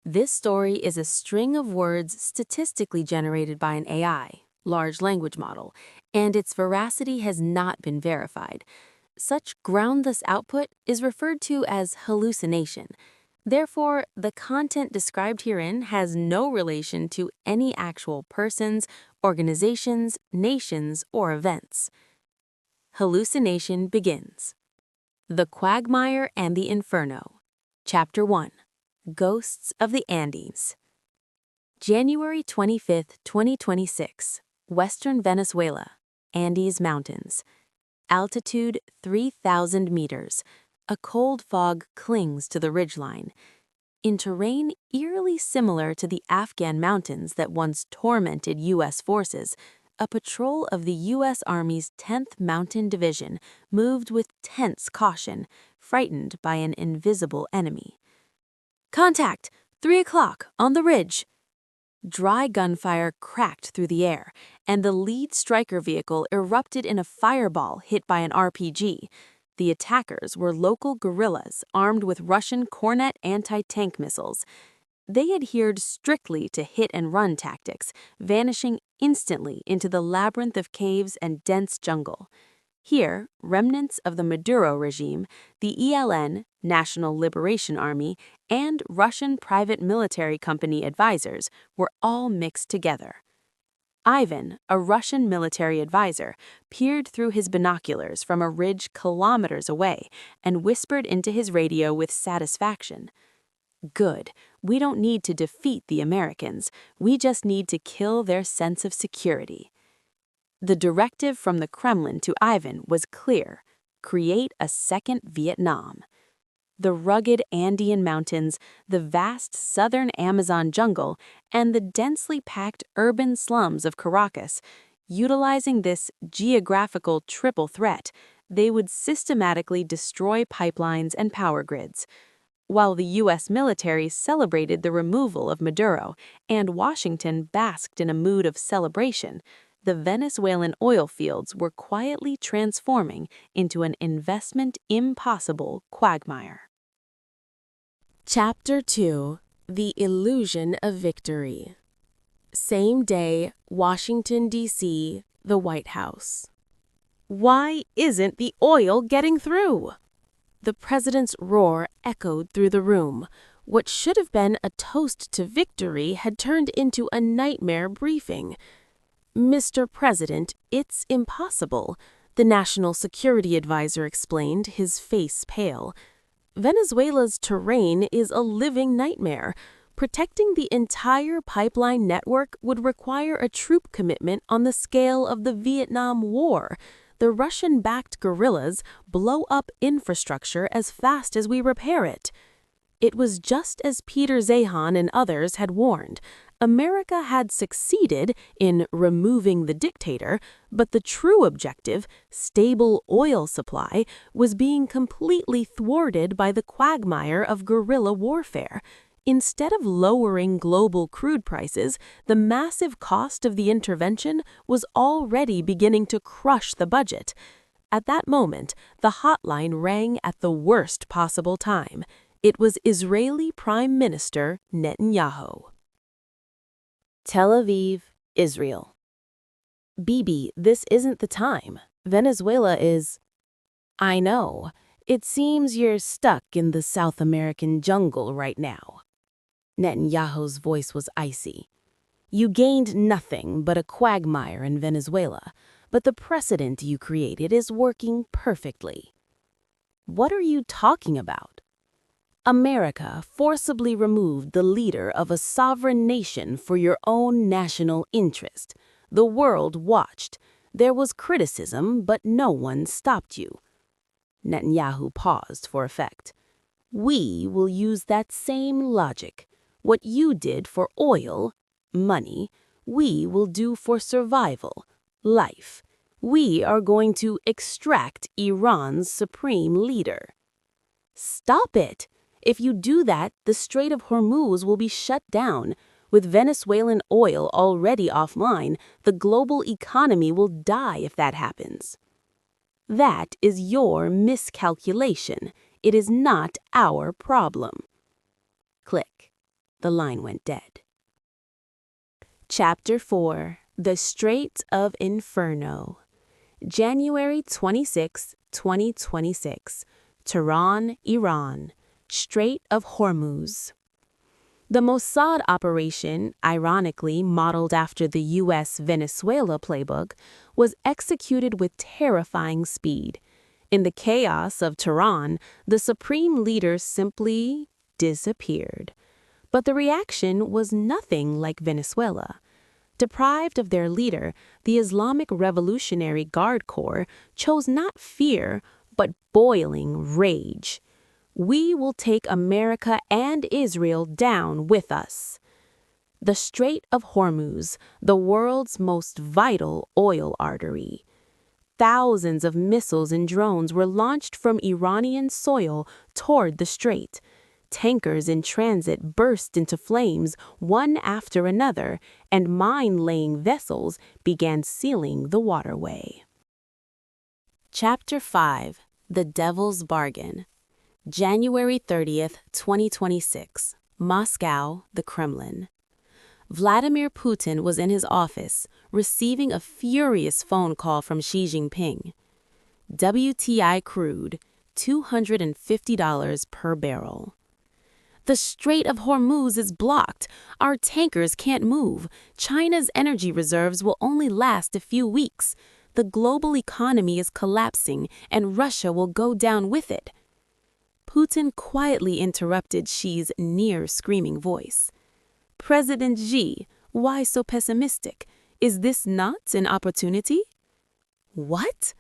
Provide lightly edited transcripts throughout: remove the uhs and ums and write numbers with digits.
This story is a string of words statistically generated by an AI, large language model, and its veracity has not been verified. Such groundless output is referred to as hallucination. Therefore, the content described herein has no relation to any actual persons, organizations, nations, or events. Hallucination Begins. The Quagmire and the Inferno. Chapter 1. Ghosts of the Andes. January 25, 2026. Western Venezuela. Andes Mountains. Altitude 3,000 meters. A cold fog clings to the ridgeline. In terrain eerily similar to the Afghan mountains that once tormented U.S. forces, a patrol of the U.S. Army's 10th Mountain Division moved with tense caution, frightened by an invisible enemy. "Contact! 3 o'clock, on the ridge!" Dry gunfire cracked through the air, and the lead striker vehicle erupted in a fireball hit by an RPG. The attackers were local guerrillas armed with Russian Kornet anti-tank missiles. They adhered strictly to hit-and-run tactics, vanishing instantly into the labyrinth of caves and dense jungle. Here, remnants of the Maduro regime, the ELN, National Liberation Army, and Russian private military company advisors were all mixed together. Ivan, a Russian military advisor, peered through his binoculars from a ridge kilometers away and whispered into his radio with satisfaction. "Good. We don't need to defeat the Americans. We just need to kill their sense of security." The directive from the Kremlin to Ivan was clear: create a second Vietnam. The rugged Andean mountains, the vast southern Amazon jungle, and the densely packed urban slums of Caracas, utilizing this geographical triple threat, they would systematically destroy pipelines and power grids. While the U.S. military celebrated the removal of Maduro and Washington basked in a mood of celebration, the Venezuelan oil fields were quietly transforming into an investment impossible quagmire. Chapter 2. The Illusion of Victory. Same day, Washington, D.C., the White House. "Why isn't the oil getting through?" The president's roar echoed through the room. What should have been a toast to victory had turned into a nightmare briefing. "Mr. President, it's impossible," the national security advisor explained, his face pale. "Venezuela's terrain is a living nightmare. Protecting the entire pipeline network would require a troop commitment on the scale of the Vietnam War. The Russian-backed guerrillas blow up infrastructure as fast as we repair it." It was just as Peter Zehan and others had warned. America had succeeded in removing the dictator, but the true objective, stable oil supply, was being completely thwarted by the quagmire of guerrilla warfare. Instead of lowering global crude prices, the massive cost of the intervention was already beginning to crush the budget. At that moment, the hotline rang at the worst possible time. It was Israeli Prime Minister Netanyahu. Tel Aviv, Israel. "Bibi, this isn't the time. Venezuela is—" "I know. It seems you're stuck in the South American jungle right now." Netanyahu's voice was icy. "You gained nothing but a quagmire in Venezuela, but the precedent you created is working perfectly." "What are you talking about?" "America forcibly removed the leader of a sovereign nation for your own national interest. The world watched. There was criticism, but no one stopped you." Netanyahu paused for effect. "We will use that same logic. What you did for oil, money, we will do for survival, life. We are going to extract Iran's supreme leader." "Stop it! If you do that, the Strait of Hormuz will be shut down. With Venezuelan oil already offline, the global economy will die if that happens." "That is your miscalculation. It is not our problem." Click. the line went dead. Chapter 4. The Strait of Inferno. January 26, 2026. Tehran, Iran. Strait of Hormuz. The Mossad operation, ironically modeled after the U.S. Venezuela playbook, was executed with terrifying speed. In the chaos of Tehran, the supreme leader simply disappeared. But the reaction was nothing like Venezuela. Deprived of their leader, the Islamic Revolutionary Guard Corps chose not fear, but boiling rage. We will take America and Israel down with us. The Strait of Hormuz, the world's most vital oil artery. Thousands of missiles and drones were launched from Iranian soil toward the strait. Tankers in transit burst into flames one after another, and mine-laying vessels began sealing the waterway. Chapter 5. The Devil's Bargain. January 30th, 2026. Moscow, the Kremlin. Vladimir Putin was in his office, receiving a furious phone call from Xi Jinping. WTI crude, $250 per barrel. The Strait of Hormuz is blocked. Our tankers can't move. China's energy reserves will only last a few weeks. The global economy is collapsing, and Russia will go down with it. Putin quietly interrupted Xi's near-screaming voice. President Xi, why so pessimistic? Is this not an opportunity? What?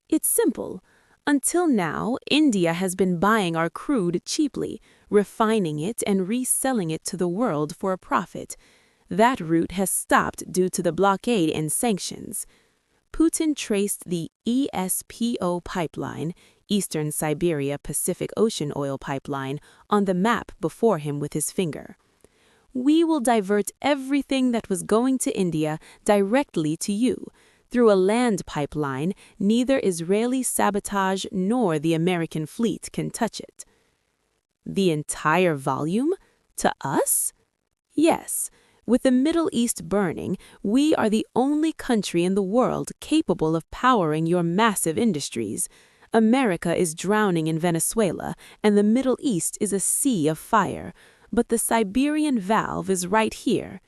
It's simple. Until now, India has been buying our crude cheaply, refining it and reselling it to the world for a profit. That route has stopped due to the blockade and sanctions. Putin traced the ESPO pipeline, Eastern Siberia Pacific Ocean Oil Pipeline, on the map before him with his finger. We will divert everything that was going to India directly to you. Through a land pipeline, neither Israeli sabotage nor the American fleet can touch it. The entire volume? To us? Yes. With the Middle East burning, we are the only country in the world capable of powering your massive industries. America is drowning in Venezuela, and the Middle East is a sea of fire. But the Siberian valve is right here.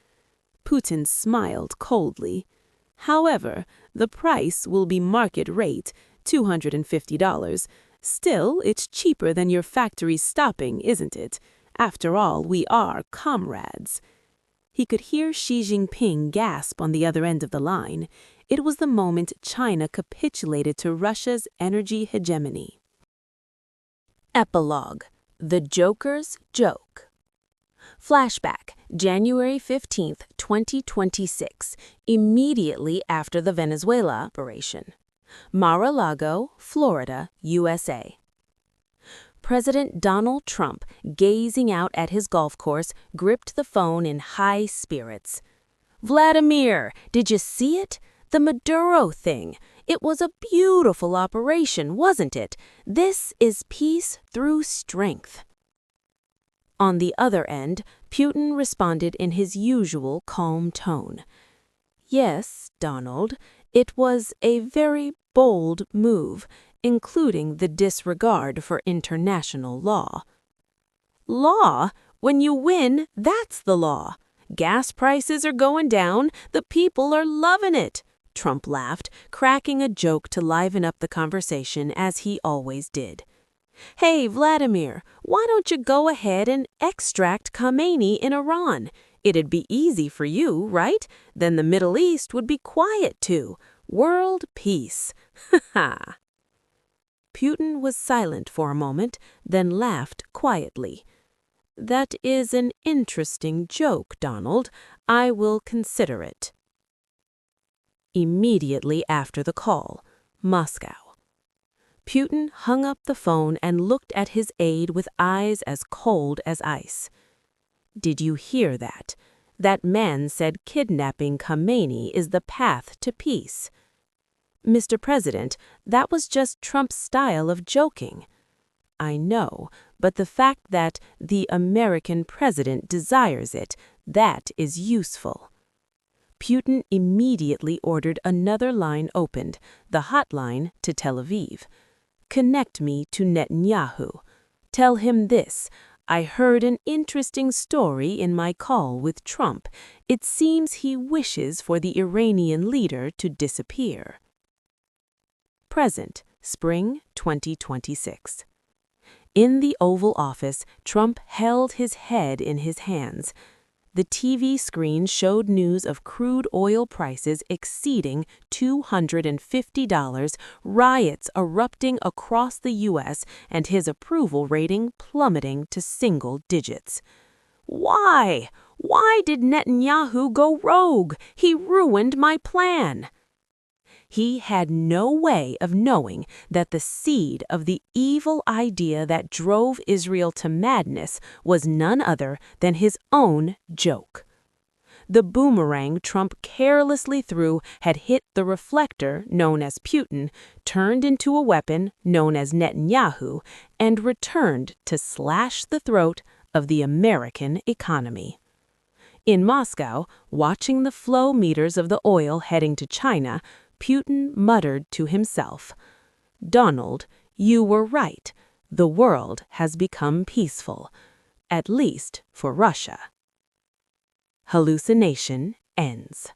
Putin smiled coldly. However, the price will be market rate, $250. Still, it's cheaper than your factory stopping, isn't it? After all, we are comrades. He could hear Xi Jinping gasp on the other end of the line. It was the moment China capitulated to Russia's energy hegemony. Epilogue. The Joker's Joke. Flashback, January 15, 2026, immediately after the Venezuela operation. Mar-a-Lago, Florida, USA. President Donald Trump, gazing out at his golf course, gripped the phone in high spirits. Vladimir, did you see it? The Maduro thing. It was a beautiful operation, wasn't it? This is peace through strength. On the other end, Putin responded in his usual calm tone. Yes, Donald, it was a very bold move, including the disregard for international law. Law? When you win, that's the law. Gas prices are going down, the people are loving it. Trump laughed, cracking a joke to liven up the conversation as he always did. Hey, Vladimir, why don't you go ahead and extract Khamenei in Iran? It'd be easy for you, right? Then the Middle East would be quiet too. World peace. Ha ha. Putin was silent for a moment, then laughed quietly. That is an interesting joke, Donald. I will consider it. Immediately after the call, Moscow. Putin hung up the phone and looked at his aide with eyes as cold as ice. Did you hear that? That man said kidnapping Khamenei is the path to peace. Mr. President, that was just Trump's style of joking. I know, but the fact that the American president desires it, that is useful. Putin immediately ordered another line opened, the hotline to Tel Aviv. Connect me to Netanyahu. Tell him this: I heard an interesting story in my call with Trump. It seems he wishes for the Iranian leader to disappear. Present, spring 2026. In the Oval Office, Trump held his head in his hands. The TV screen showed news of crude oil prices exceeding $250, riots erupting across the U.S., and his approval rating plummeting to single digits. Why? Why did Netanyahu go rogue? He ruined my plan. He had no way of knowing that the seed of the evil idea that drove Israel to madness was none other than his own joke. The boomerang Trump carelessly threw had hit the reflector, known as Putin, turned into a weapon, known as Netanyahu, and returned to slash the throat of the American economy. In Moscow, watching the flow meters of the oil heading to China, Putin muttered to himself, "Donald, you were right. The world has become peaceful, at least for Russia." Hallucination ends.